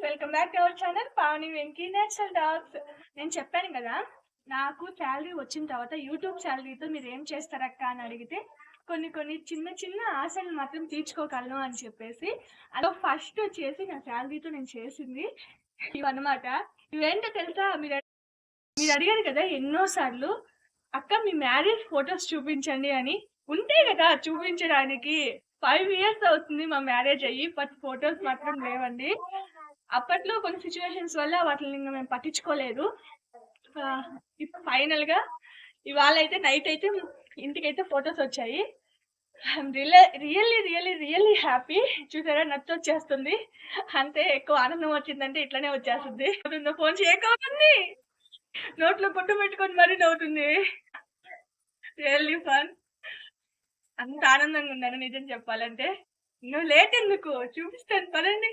Welcome back to our channel Pavani Venky natural dogs. నేను చెప్పాను కదా, నాకు శాలరీ వచ్చిన తర్వాత యూట్యూబ్ శాలరీతో మీరు ఏం చేస్తారక్క అని అడిగితే కొన్ని కొన్ని చిన్న చిన్న ఆశలు మాత్రం తీర్చుకోగలను అని చెప్పేసి అదో ఫస్ట్ వచ్చేసి నా శాలరీతో నేను చేసింది ఇవన్నమాట. ఇవేంటో తెలుసా? మీరు అడిగారు కదా ఎన్నోసార్లు, అక్క మీ మ్యారేజ్ ఫొటోస్ చూపించండి అని. ఉంటే కదా చూపించడానికి. 5 years అవుతుంది మా మ్యారేజ్ అయ్యి, బట్ ఫొటోస్ మాత్రం లేవండి. అప్పట్లో కొన్ని సిచ్యువేషన్స్ వల్ల వాటిని ఇంకా మేము పట్టించుకోలేదు. ఇప్పుడు ఫైనల్ గా ఇవాళ అయితే నైట్ అయితే ఇంటికైతే ఫొటోస్ వచ్చాయి. I'm really really really happy. చూసారా, నచ్చ వచ్చేస్తుంది. అంతే, ఎక్కువ ఆనందం వచ్చిందంటే ఇట్లనే వచ్చేస్తుంది. ఫోన్ చేయకపోతుంది, నోట్లో పొట్టు పెట్టుకొని మరీ నవ్వుతుంది. Really fun. అంత ఆనందంగా ఉన్నాను నిజం చెప్పాలంటే. నువ్వు లేట్ ఎందుకు, చూపిస్తాను పదండి.